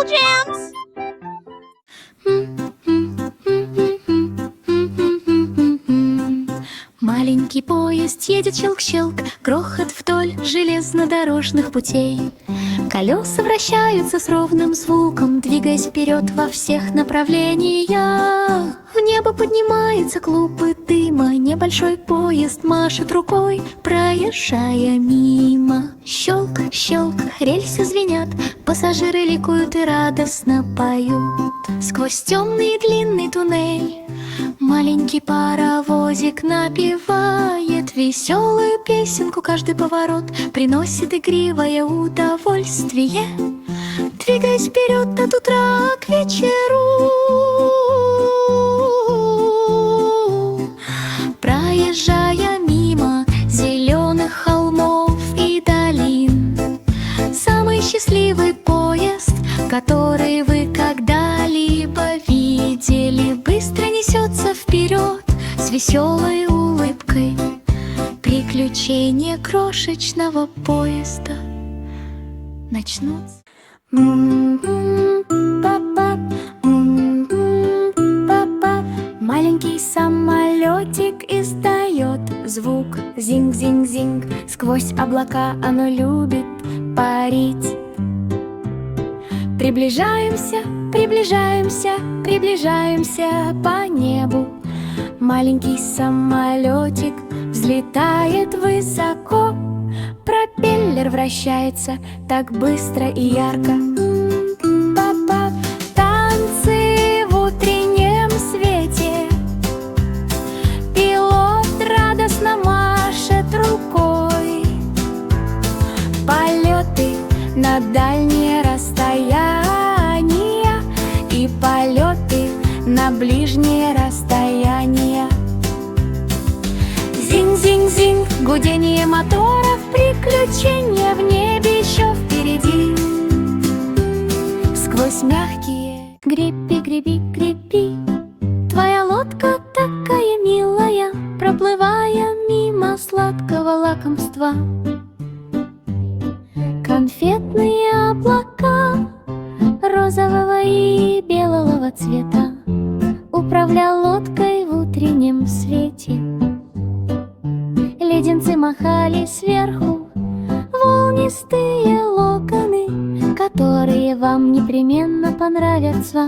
Uncle Jams! Маленький поезд едет щелк-щелк, грохот вдоль железнодорожных путей. Колеса вращаются с ровным звуком, двигаясь вперед во всех направлениях. В небо поднимается клубы дыма, небольшой поезд машет рукой, проезжая мимо. Щелк, щелк, рельсы звенят, пассажиры ликуют и радостно поют. Сквозь темный длинный туннель маленький паровозик напевает веселую песенку. Каждый поворот приносит игривое удовольствие, двигаясь вперед от утра к вечеру. Проезжая мимо зеленых холмов и долин, самый счастливый поезд, который вы когда-либо видели, быстро несется вперед с веселой улыбкой. Приключения крошечного поезда начнутся. Маленький самолетик издает звук зинг-зинг-зинг. Сквозь облака оно любит парить. Приближаемся, приближаемся, приближаемся по небу. Маленький самолетик взлетает высоко. Пропеллер вращается так быстро и ярко. Па-па. Танцы в утреннем свете. Пилот радостно машет рукой. Полеты на дальние расстояния и полеты на ближние расстояния. Зинг-зинг-зинг, гудение моторов, приключения в небе еще впереди. Сквозь мягкие греби, греби, греби, твоя лодка такая милая, проплывая мимо сладкого лакомства. Конфетные облака розового и белого цвета управлял лодкой в утреннем свете. Леденцы махали сверху, волнистые локоны, которые вам непременно понравятся.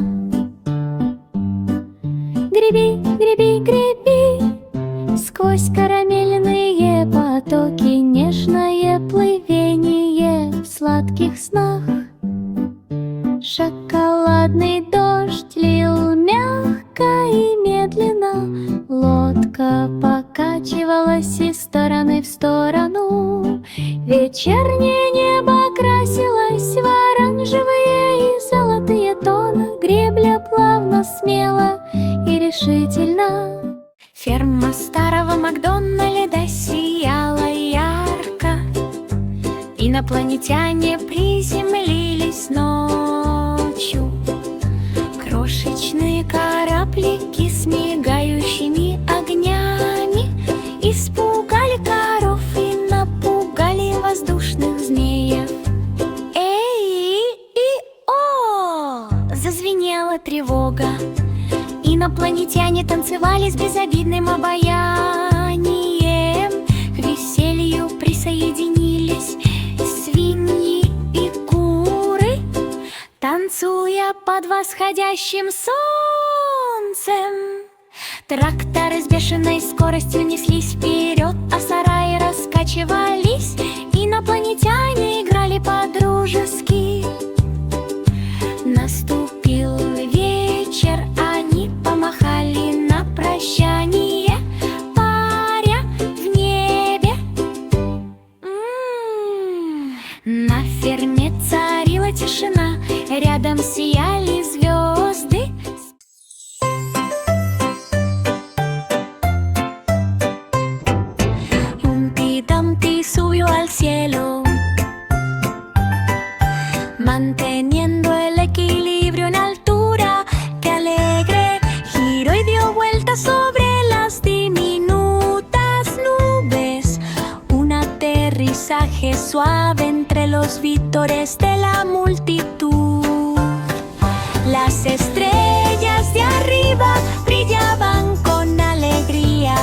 Греби, греби, греби, сквозь карамельные потоки, нежное плывение в сладких снах. Шоколадный дождь лил мягко и медленно, лодка покачивалась из стороны в сторону. Вечернее небо окрасилось в оранжевые и золотые тона. Гребля плавно, смело и решительно. Ферма старого Макдональда сияла ярко. Инопланетяне приземлились ночью. Крошечные кораблики с мигающими огнями испугали коров и напугали воздушных змеев. Эй-и-о! Зазвенела тревога. Инопланетяне танцевали с безобидным обаянием. К веселью присоединились свиньи и куры, танцуя под восходящим солнцем. Тракторы с бешеной скоростью неслись вперед, а сараи раскачивались. Инопланетяне играли по-дружески. Наступил вечер, они помахали на прощание, паря в небе. На ферме царила тишина, рядом сияли звезды. Humpty subió al cielo, manteniendo el equilibrio en altura. ¡Qué alegre! Giró y dio vueltas sobre las diminutas nubes. Un aterrizaje suave entre los vítores de la multitud. Las estrellas de arriba brillaban con alegría.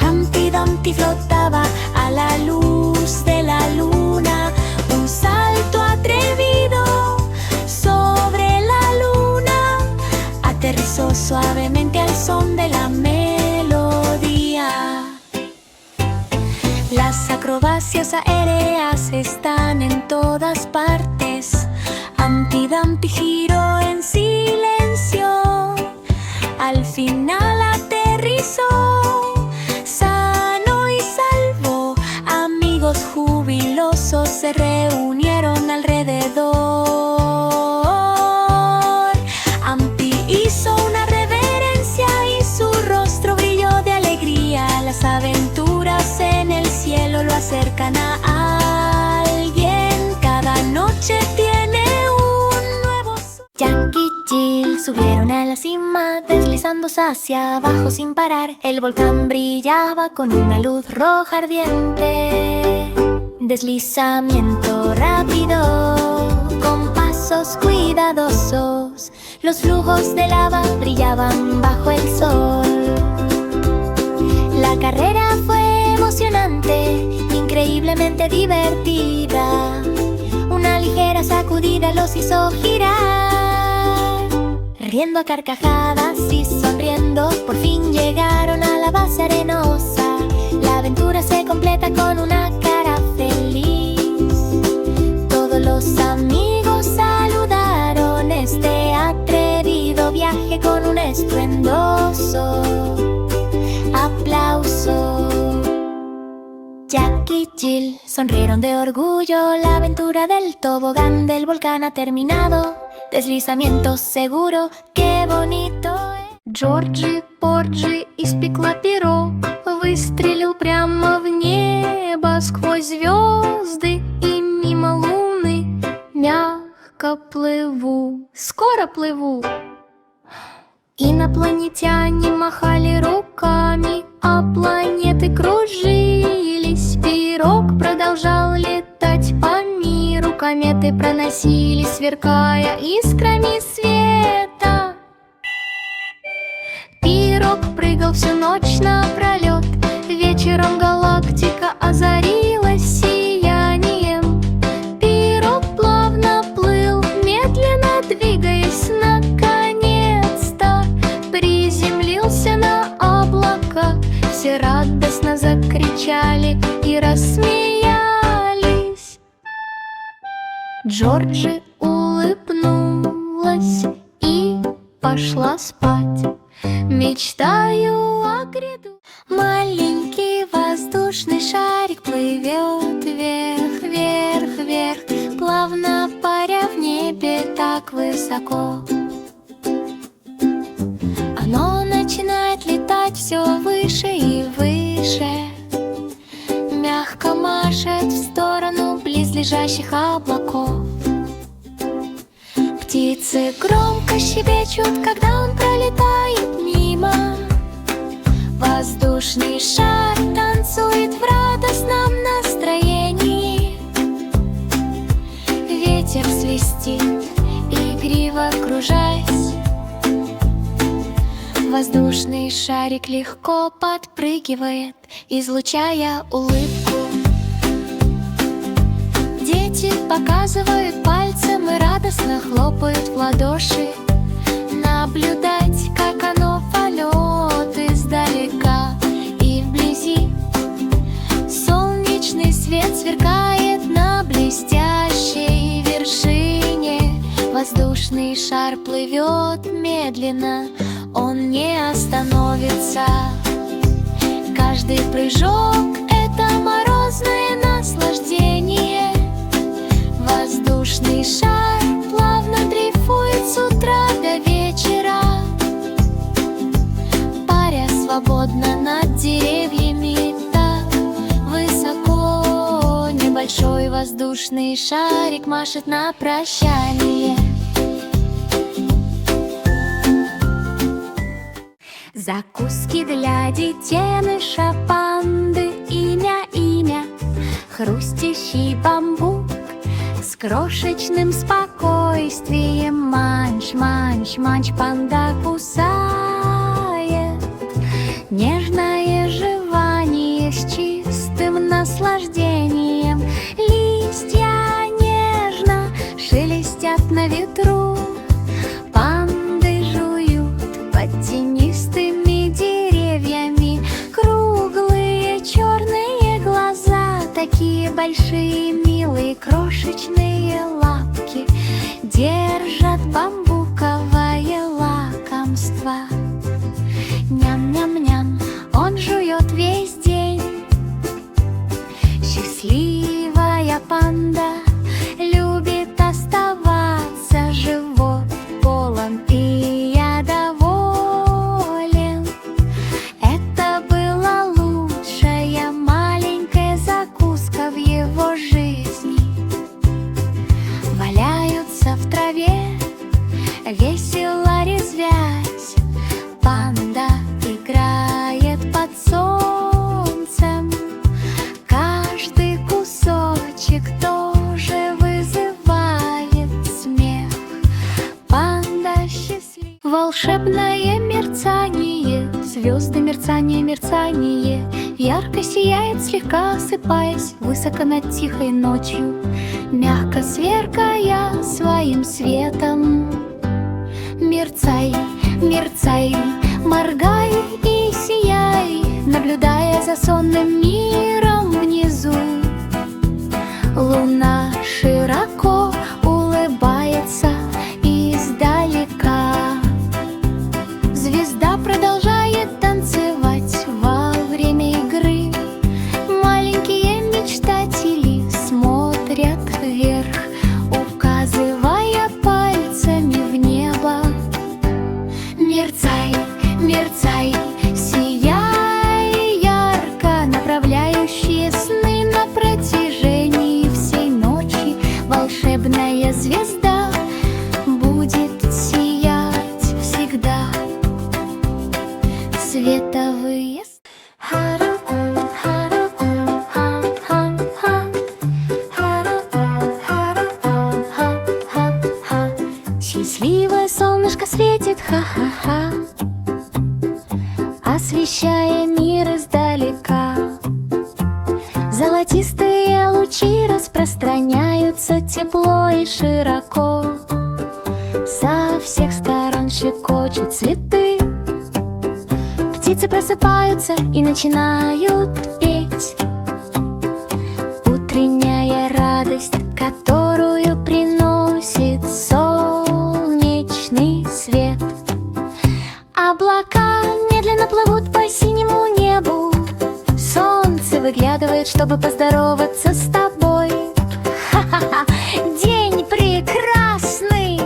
Humpty Dumpty flotaba a la luz de la luna. Un salto atrevido sobre la luna aterrizó suavemente al son de la melodía. Las acrobacias aéreas están en todas partes. Humpty Dumpty giró en silencio. Al final aterrizó, sano y salvo. Amigos jubilosos se reunieron alrededor. Humpty hizo una reverencia y su rostro brilló de alegría. Las aventuras en el cielo lo acercan a alguien. Cada noche tiene un nuevo Jack y Jill subieron a la cima, deslizándose hacia abajo sin parar. El volcán brillaba con una luz roja ardiente. Deslizamiento rápido, con pasos cuidadosos. Los flujos de lava brillaban bajo el sol. La carrera fue emocionante, increíblemente divertida. Una ligera sacudida los hizo girar. Riendo a carcajadas y sonriendo, por fin llegaron a la base arenosa. La aventura se completa con una cara feliz. Todos los amigos saludaron este atrevido viaje con un estruendoso aplauso. Jack y Jill sonrieron de orgullo. La aventura del tobogán del volcán ha terminado. Deslizamiento seguro, qué bonito es. Джорджи Порджи испекла пирог, выстрелил прямо в небо сквозь звезды и мимо луны. Мягко плыву, скоро плыву. Инопланетяне махали руками, а планеты кружились. Пирог продолжал летать по миру, кометы проносились, сверкая искрами света. Пирог прыгал всю ночь напролет, вечером галактика озарилась сиянием. Пирог плавно плыл, медленно двигаясь, наконец-то приземлился на облака. Все радостно закричали и рассмеялись. Джорджи улыбнулась и пошла спать. Мечтаю о гряду. Маленький воздушный шарик плывет вверх, вверх, вверх, плавно паря в небе так высоко. Оно начинает летать все выше и выше, мягко машет в сторону близлежащих облаков. Птицы громко щебечут, когда он пролетает мимо. Воздушный шар танцует в радостном настроении. Ветер свистит, игриво кружась. Воздушный шарик легко подпрыгивает, излучая улыбку. Дети показывают пальцем и радостно хлопают в ладоши. Наблюдать, как оно полет издалека и вблизи. Солнечный свет сверкает на блестящей вершине. Воздушный шар плывет медленно, он не остановится. Каждый прыжок — это морозное наслаждение. Воздушный шар плавно дрейфует с утра до вечера, паря свободно над деревьями так высоко. Небольшой воздушный шарик машет на прощание. Закуски для детеныша панды. Имя, хрустящий бамбук с крошечным спокойствием спокойствие. Манч, манч, манч, панда кусает. Нежное жевание с чистым наслаждением. Листья нежно шелестят на ветру. Панды жуют под тенистыми деревьями. Круглые черные глаза, такие большие, милые, крошечные лапки держат бамбуковое лакомство. Ням-ням-ням, он жует весь день. Счастливая панда любит оставаться. Живот полон, и я доволен. Это была лучшая маленькая закуска в его жизни. Валяются в траве, весело резвясь. Панда играет под солнцем. Каждый кусочек тоже вызывает смех. Панда счастлив. Волшебное мерцание, звезды мерцание, мерцание. Ярко сияет, слегка осыпаясь, высоко над тихой ночью, мягко сверкая своим светом. Мерцай, мерцай, моргай и сияй, наблюдая за сонным миром внизу. Луна широко улыбается издалека. Звезда продолжает танцевать во время игры. Маленькие мечтатели смотрят вверх, указывая пальцами в небо. Мерцай, мерцай, сияй ярко, направляющие сны на протяжении всей ночи. Волшебная звезда будет сиять всегда. Световые счастливое солнышко светит, ха-ха-ха, освещая мир издалека. Золотистые лучи распространяются тепло и широко. Со всех сторон щекочут цветы. Птицы просыпаются и начинают петь. Утренняя радость, которую приносит солнечный свет. Облака медленно плывут по синему небу. Солнце выглядывает, чтобы поздороваться с тобой. Ха-ха-ха, день прекрасный!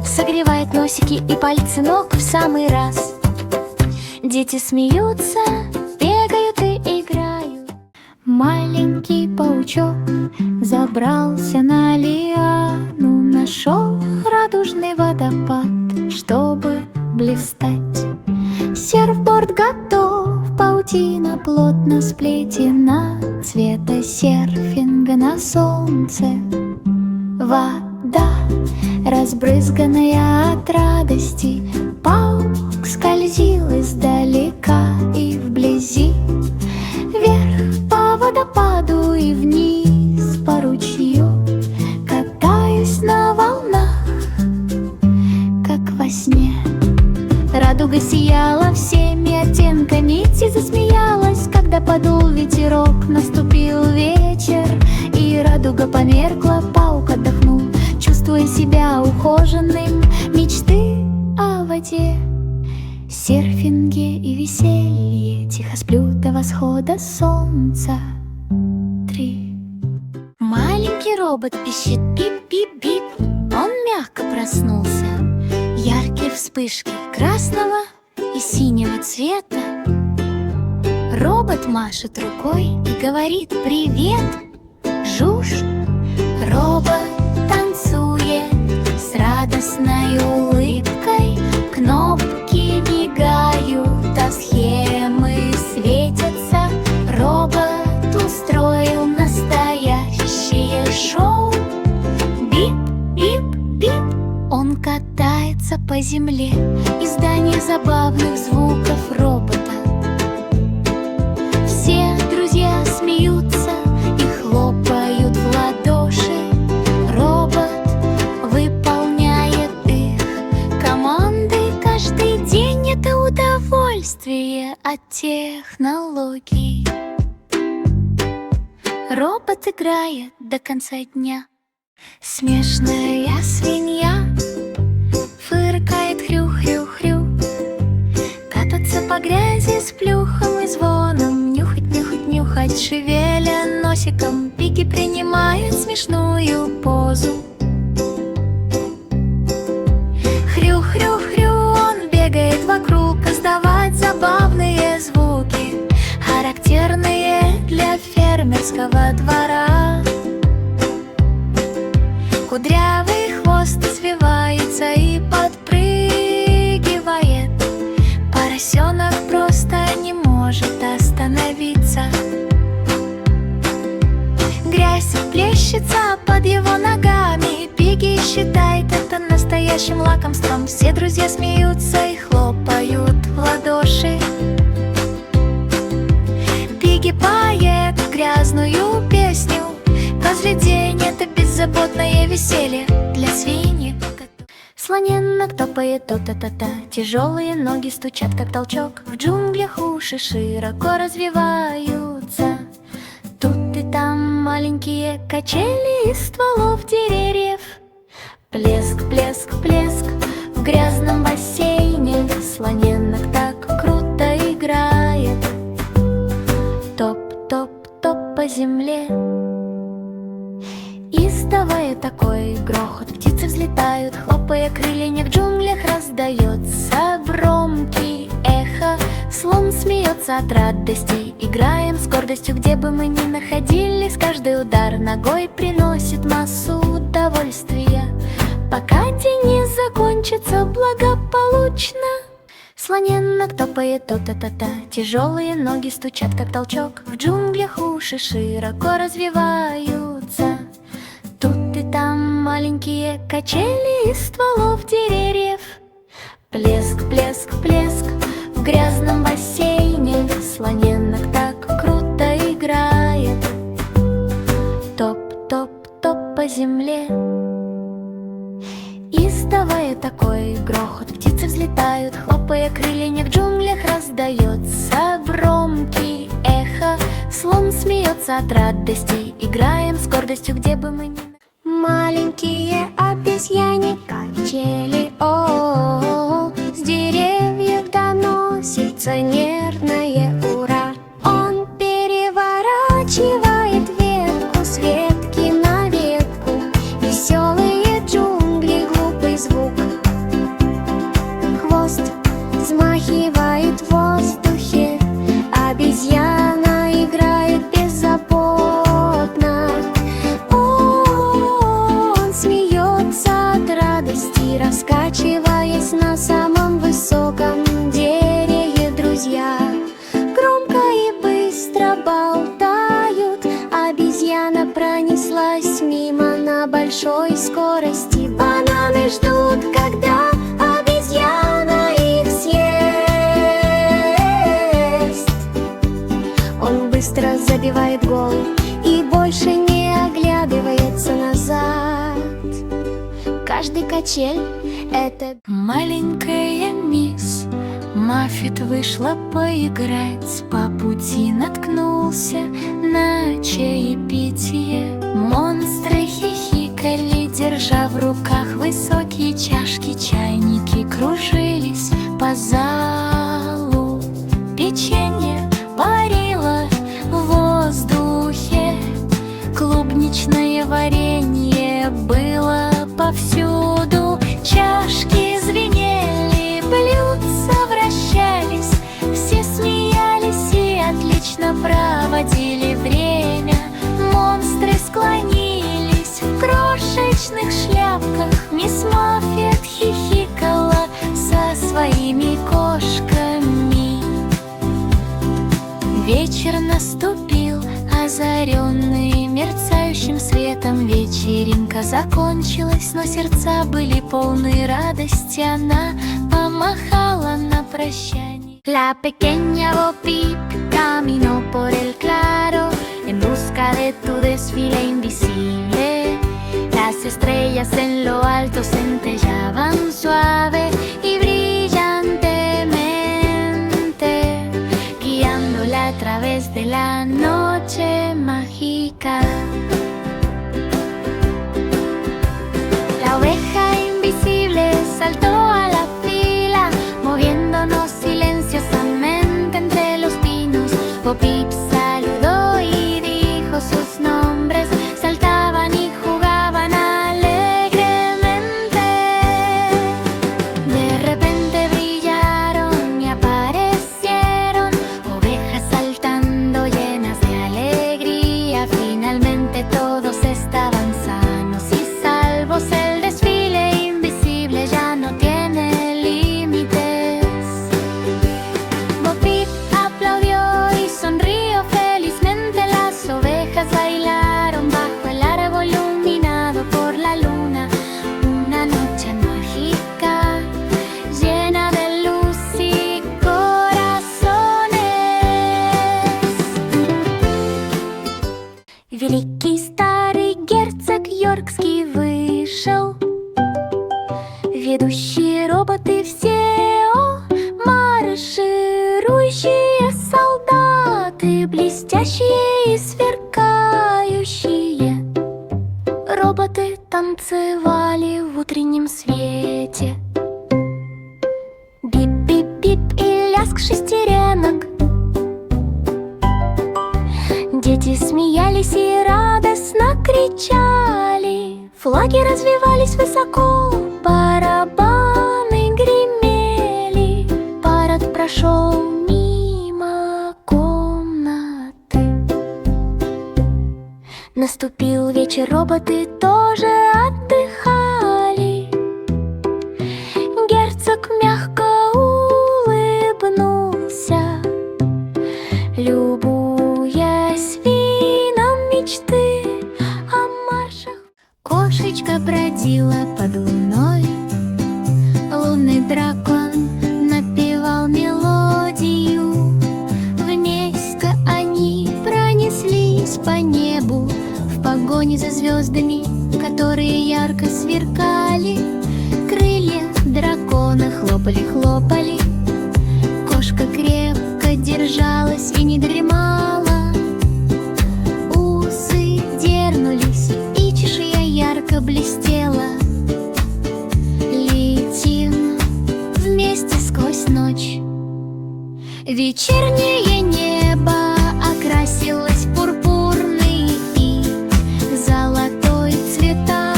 Согревает носики и пальцы ног в самый раз. Дети смеются, бегают и играют. Маленький паучок забрался на лиану, нашел радужный водопад, чтобы блистать. Серфборд готов, паутина плотно сплетена, цвета серфинга на солнце. Вода, разбрызганная от радости, паук скользил издалека и вблизи. Вверх по водопаду и вниз по ручью, катаясь на волнах, как во сне. Радуга сияла всеми оттенками и засмеялась, когда подул ветерок. Наступил вечер, и радуга померкла. Паук отдохнул, чувствуя себя ухоженным. Мечты о воде, серфинге и веселье, тихо сплю до восхода солнца. 3. Маленький робот пищит бип-бип-бип. Он мягко проснулся. Яркие вспышки красного и синего цвета. Робот машет рукой и говорит привет. Жуж. Робот танцует с радостной улыбкой. Кнопки мигают, а схемы светятся. Робот устроил настоящее шоу. Бип, по земле, издание забавных звуков робота. Все друзья смеются и хлопают в ладоши. Робот выполняет их команды каждый день. Это удовольствие от технологий. Робот играет до конца дня. Смешная свинья фыркает хрю-хрю-хрю, кататься по грязи с плюхом и звоном, нюхать, нюхать, нюхать, шевеля носиком. Пигги принимает смешную позу. Хрю-хрю-хрю, он бегает вокруг, издавать забавные звуки, характерные для фермерского двора. Кудрявый хвост извивается и подпрыгивает. Поросенок просто не может остановиться. Грязь плещется под его ногами. Пигги считает это настоящим лакомством. Все друзья смеются и хлопают в ладоши. Пигги поет грязную песню. Каждый день это беззаботное веселье для свиньи. Слоненок топает то-та-та-та, тяжелые ноги стучат, как толчок. В джунглях уши широко развиваются. Тут и там маленькие качели из стволов деревьев. Плеск, плеск, плеск в грязном бассейне. Слоненок так круто играет. Топ, топ, топ по земле. Издавая такой грохот, птицы взлетают, хлопая крыльями, в джунглях раздается громкий эхо. Слон смеется от радости, играем с гордостью, где бы мы ни находились. Каждый удар ногой приносит массу удовольствия, пока день не закончится благополучно. Слоненок топает то-та-та-та, тяжелые ноги стучат, как толчок. В джунглях уши широко развиваются. Тут и там маленькие качели из стволов деревьев. Плеск, плеск, плеск в грязном бассейне. Слоненок так круто играет. Топ, топ, топ по земле. Издавая такой грохот, птицы взлетают, хлопая крыльями, в джунглях раздается громкий эхо. Слон смеется от радости, играем с гордостью, где бы мы ни находились. Маленькие обезьяне качели, о-о-о, с деревьев доносится нервное ура. Он переворачивает ветку с ветки на ветку. Веселые джунгли, глупый звук. Хвост взмахивает в воздухе. Обезьяна играет беззаботно. Он смеется от радости, раскачиваясь на самом высоком дереве. Друзья громко и быстро болтают. Обезьяна пронеслась мимо на большой скорости. Бананы ждут, когда обезьяна их съест. Он быстро забивает гол и больше не оглядывается назад. Каждый качель — это маленькая мисс Маффет вышла поиграть. По пути наткнулся на чаепитие. Монстры хихикали, держа в руках высокие чашки. Чайники кружились по залу. Печенье парило в воздухе. Клубничное варенье было повсюду. Чашки звенели, блюдца вращались. Все смеялись и отлично проводили время. Монстры склонились в крошечных шляпках. Мисс Маффет хихикала со своими кошками. Вечер наступил, озаренный мерцающим светом. Вечеринка Музыка закончилась, но сердца были полны радости. Она помахала на прощание. La pequeña Bo Peep caminó por el claro en busca de tu desfile invisible. Las estrellas en lo alto centellaban suave y brillantemente, guiándola a través de la noche mágica. La oveja invisible saltó a la fila, moviéndonos silenciosamente entre los pinos. Bo Peep saludó y dijo sus nombres. Saltaban y jugaban alegremente. De repente brillaron y aparecieron ovejas saltando llenas de alegría. Finalmente todos estaban sanos y salvos. El desfile invisible ya no tiene límites. Bo Peep aplaudió y sonrió felizmente. Las ovejas bailaron bajo el árbol iluminado por la luna. Una noche mágica llena de luz y corazones. Великий старый герцог Йоркский вышел. Ведущие роботы все, о, марширующие солдаты, блестящие и сверкающие. Роботы танцевали в утреннем свете. Бип-бип-бип и лязг шестеренок. Дети смеялись и радостно кричали. Флаги развивались высоко, барабаны гремели. Парад прошел мимо комнаты. Наступил вечер, роботы тоже отдыхали. Герцог мягко улыбнулся, любуясь видом мечты о маршах. Кошечка бродила под луной. Лунный дракон напевал мелодию. Вместе они пронеслись по небу в погоне за звездами, которые ярко сверкали. Крылья дракона хлопали-хлопали. Кошка крепко держалась и не дремала. Усы дернулись, и чешуя ярко блестела. Летим вместе сквозь ночь. Вечернее небо окрасилось в пурпурный и золотой цвета.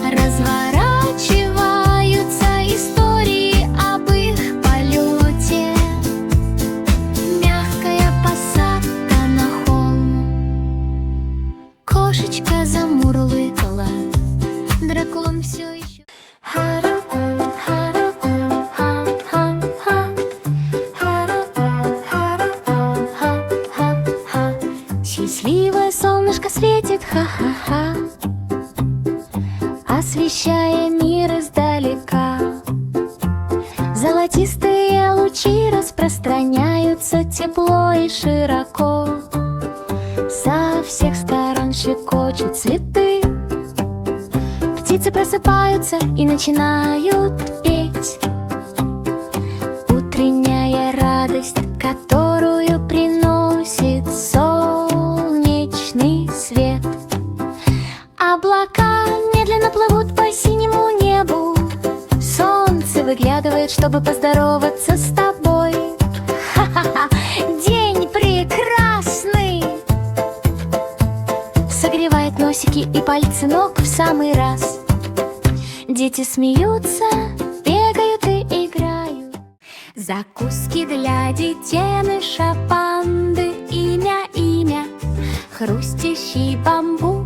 Разворачиваются истории об их полете. Мягкая посадка на холм. Кошечка замурлыкала. Дракон все еще. Счастливое солнышко светит, ха-ха-ха, освещая мир издалека. Золотистые лучи распространяются тепло и широко. Со всех сторон щекочут цветы. Птицы просыпаются и начинают петь. Утренняя радость, которую приносит солнечный свет. Облака медленно плывут по синему небу. Солнце выглядывает, чтобы поздороваться с тобой. Ха-ха-ха, день прекрасный. Согревает носики и пальцы ног в самый раз. Дети смеются, бегают и играют. Закуски для детеныша панды. Имя, хрустящий бамбук.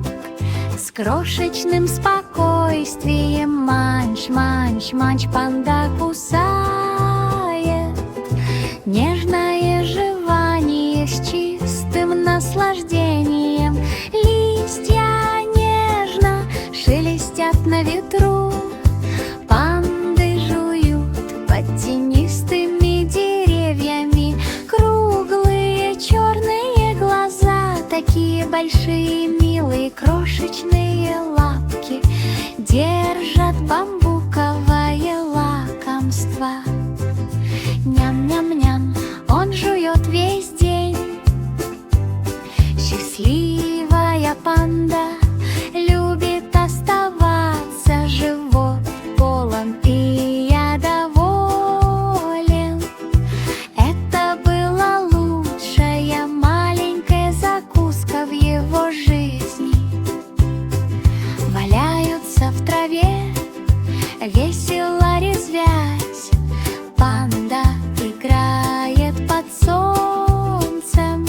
С крошечным спокойствием манч, манч, манч панда кусает. Нежное жевание с чистым наслаждением. Листья нежно на ветру. Панды жуют под тенистыми деревьями. Круглые черные глаза, такие большие, милые, крошечные лапки держат бамбуковое лакомство. Ням-ням-ням, он жует весь день. Счастливая панда любит оставаться, живот полон, и я доволен. Это была лучшая маленькая закуска в его жизни. Валяются в траве, весело резвясь. Панда играет под солнцем.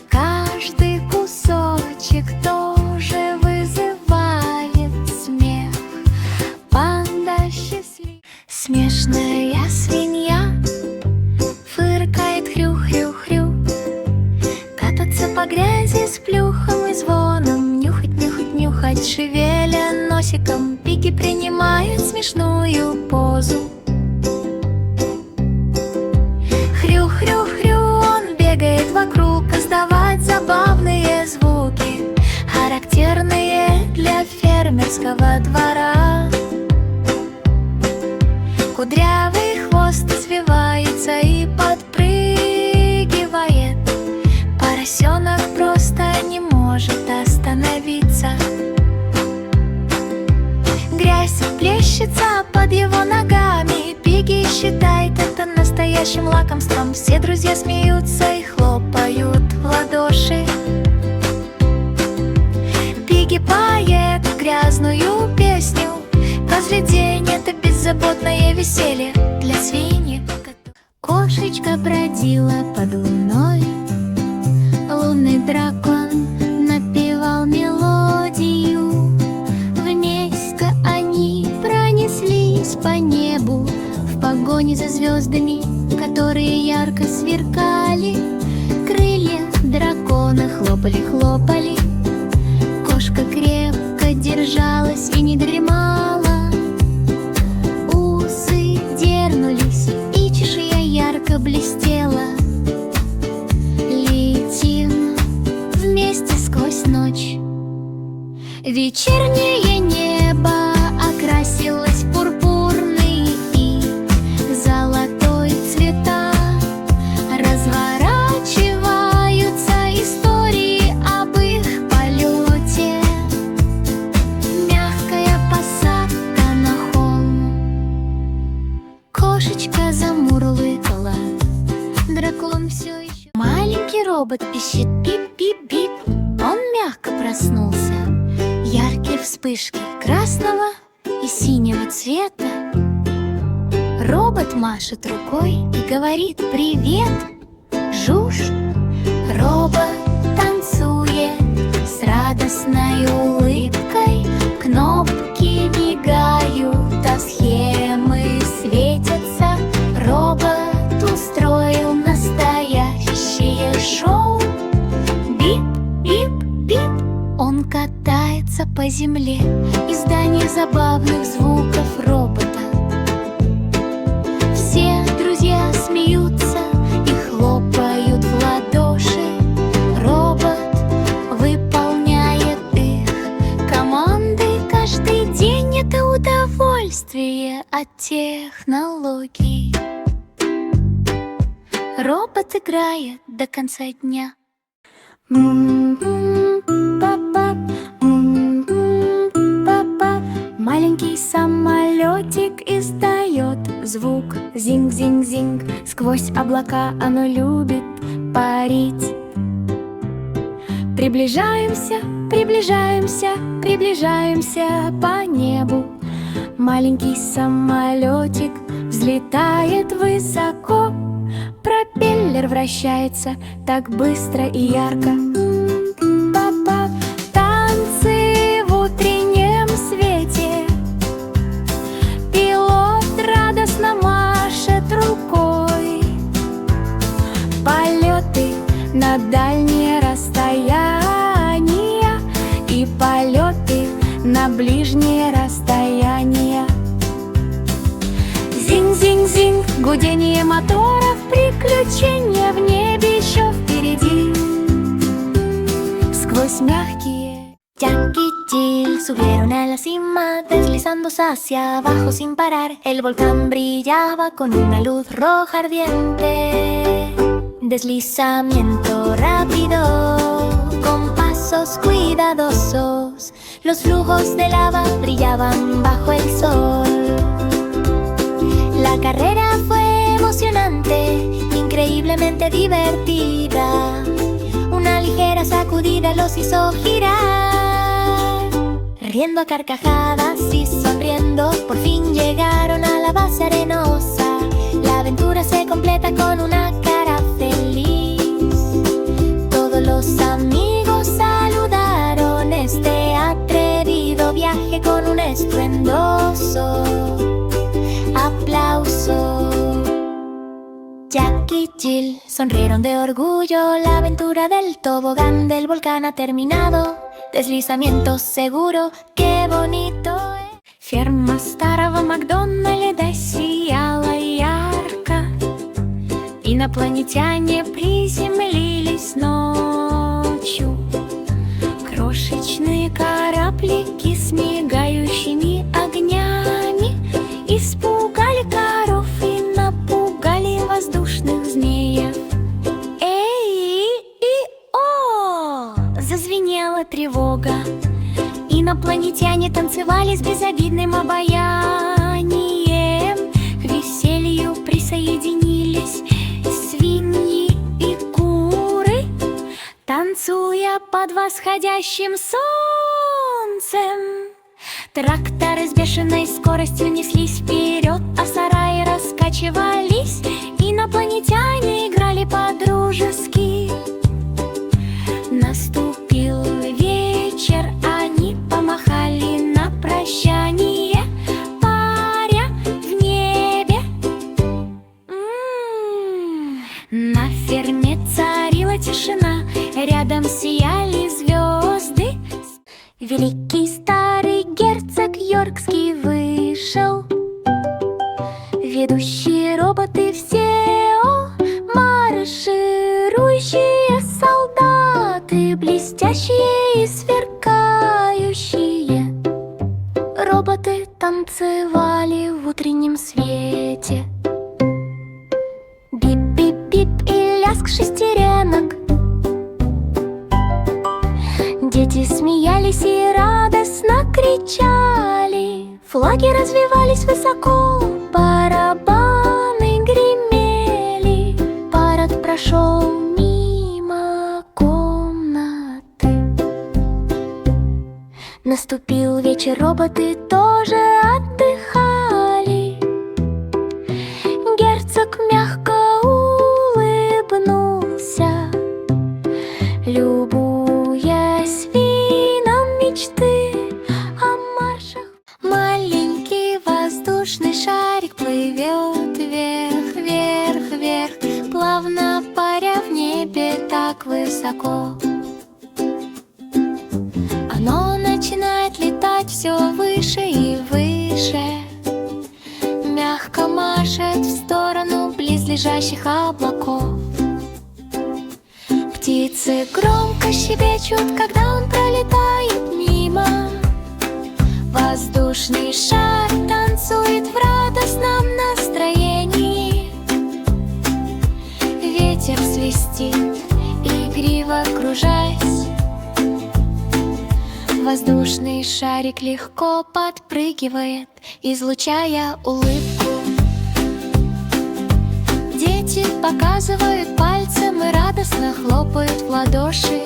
Каждый кусочек тоже вызывает смех. Панда счастлив. Смешная свинья фыркает хрю-хрю-хрю. Кататься по грязи с плюхом и звоном. Нюхать, нюхать, нюхать, шевеля носиком. Пигги принимает смешную позу. Хрю-хрю-хрю, он бегает вокруг, издавать забавные звуки, характерные для фермерского двора. Кудрявый хвост извивается и подпрыгивает. Поросенок просто не может остановиться. Грязь плещется под его ногами. Пигги считает это настоящим лакомством. Все друзья смеются и хлопают в ладоши. Пигги поет грязную песню. Каждый день это беззаботное веселье для свиньи. Кошечка бродила под луной. Лунный дракон напевал мелодию. Вместе они пронеслись по небу в погоне за звездами, которые ярко сверкали. Крылья дракона хлопали-хлопали. Кошка крепко держалась и не дремала. Усы дернулись, и чешуя ярко блестела. Летим вместе сквозь ночь. Вечернее небо окрасилось в пурпурный и золотой цвета. Разворачиваются истории об их полете. Мягкая посадка на холм. Кошечка замурлыкала. Дракон все еще. Маленький робот пищит пип-пип-пип. Он мягко проснулся. Яркие вспышки красного и синего цвета. Робот машет рукой и говорит: «Привет, Жуж!» Робот танцует с радостной улыбкой. Кнопки мигают, а схемы светятся. Робот устроил настоящее шоу. Бип-бип-бип. Он катается по земле, издание забавных звуков робота. Все друзья смеются и хлопают в ладоши. Робот выполняет их команды каждый день. Это удовольствие от технологий. Робот играет до конца дня. Маленький самолетик издает звук зинг-зинг-зинг. Сквозь облака оно любит парить. Приближаемся, приближаемся, приближаемся по небу. Маленький самолетик взлетает высоко. Пропеллер вращается так быстро и ярко. Танцы в утреннем свете. Пилот радостно машет рукой. Полеты на дальние расстояния и полеты на ближние расстояния. Гудение моторов, приключения в небе еще впереди. Skvos mягкие. Jack y Jill subieron a la cima, deslizándose hacia abajo sin parar. El volcán brillaba con una luz roja ardiente. Deslizamiento rápido, con pasos cuidadosos. Los flujos de lava brillaban bajo el sol. La carrera fue emocionante, increíblemente divertida. Una ligera sacudida los hizo girar. Riendo a carcajadas y sonriendo, por fin llegaron a la base arenosa. La aventura se completa con una cara feliz. Todos los amigos saludaron este atrevido viaje con un estruendoso aplauso. Jack y Jill sonrieron de orgullo. La aventura del tobogán del volcán ha terminado. Deslizamiento seguro, qué bonito es. Ферма старого Макдональда сияла ярко. Инопланетяне приземлились ночью. Крошечные кораблики с мигающими огнями испугали коров и напугали воздушных змеев. Эй-и-о! Зазвенела тревога. Инопланетяне танцевали с безобидным обаянием. К веселью присоединились свиньи и куры, танцуя под восходящим солнцем. Тракторы с бешеной скоростью неслись вперед, а сараи раскачивались. Инопланетяне играли по-дружески. Наступил вечер, они помахали на прощание, паря в небе. На ферме царила тишина, рядом сияли звезды. Великий старый герцог Йоркский вышел. Ведущие роботы все, марширующие солдаты, блестящие и сверкающие. Роботы танцевали в утреннем свете. Бип-бип-бип и лязг шестеренок. Дети смеялись и радостно кричали. Флаги развивались высоко, барабаны гремели. Парад прошел мимо комнаты. Наступил вечер, роботы тоже отдыхали. Герцог мягко улыбнулся, любуясь видом мечты о маршах. Маленький воздушный шарик плывет вверх, вверх, вверх, плавно паря в небе так высоко. Оно начинает летать все выше и выше, мягко машет в сторону близлежащих облаков. Птицы громко щебечут, когда он пролетает мимо. Воздушный шар танцует в радостном настроении. Ветер свистит, игриво кружась. Воздушный шарик легко подпрыгивает, излучая улыбку. Дети показывают пальцем и радостно хлопают в ладоши.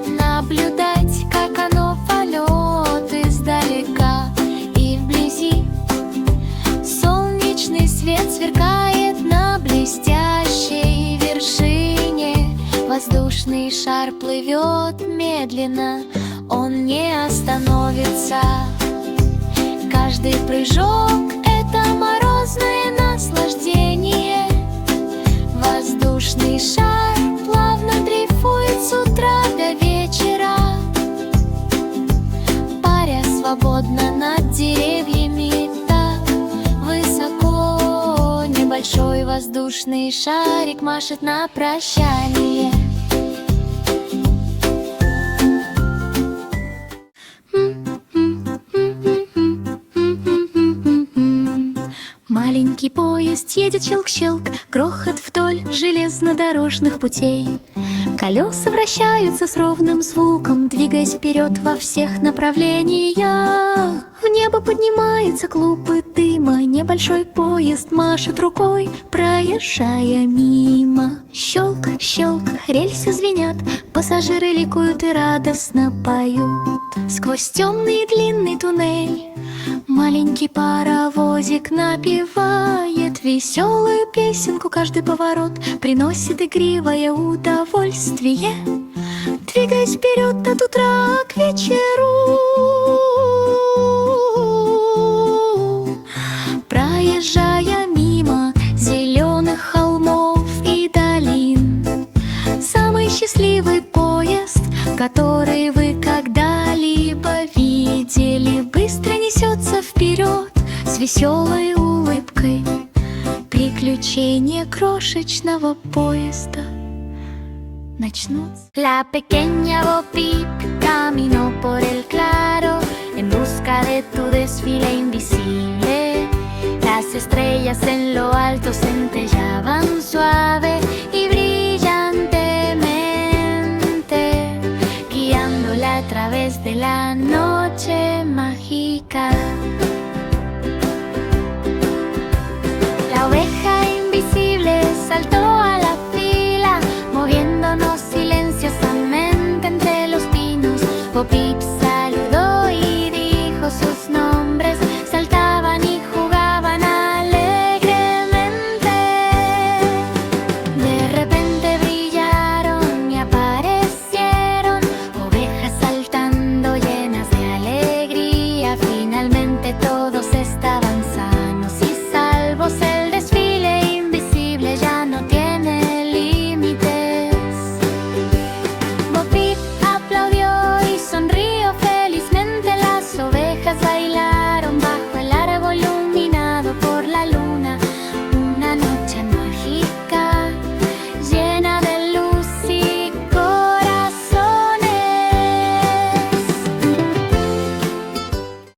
Наблюдать, как оно полет издалека и вблизи. Солнечный свет сверкает на блестящей вершине. Воздушный шар плывет медленно, он не остановится. Каждый прыжок — это морозное наслаждение. Воздушный шар плавно дрейфует с утра до вечера, паря свободно над деревьями так высоко. Небольшой воздушный шарик машет на прощание. Маленький поезд едет щелк-щелк, грохот вдоль железнодорожных путей. Колеса вращаются с ровным звуком, двигаясь вперед во всех направлениях. В небо поднимается клубы дыма, небольшой поезд машет рукой, проезжая мимо. Щелк, щелк, рельсы звенят, пассажиры ликуют и радостно поют. Сквозь темный и длинный туннель маленький паровозик напевает веселую песенку, каждый поворот приносит игривое удовольствие. Двигаясь вперед от утра к вечеру, проезжая мимо зеленых холмов и долин. Самый счастливый поезд, который вы когда-либо видели, быстро несется вперед с веселой улыбкой. Приключения крошечного поезда начнутся. La pequeña Bo Peep caminó por el claro en busca de tu desfile invisible. Las estrellas en lo alto centellaban suave y brillantemente, guiándola a través de la noche mágica. La oveja invisible saltó a la fila, moviéndonos silenciosamente entre los pinos. Bo Peep saludó y dijo sus nombres, saltaban y jugaban alegremente. De repente brillaron y aparecieron ovejas saltando llenas de alegría. Finalmente todos estaban sanos y salvos. El desfile invisible ya no tiene límites. Bo Peep aplaudió y sonrió felizmente. Las ovejas bailaron bajo el árbol iluminado por la luna.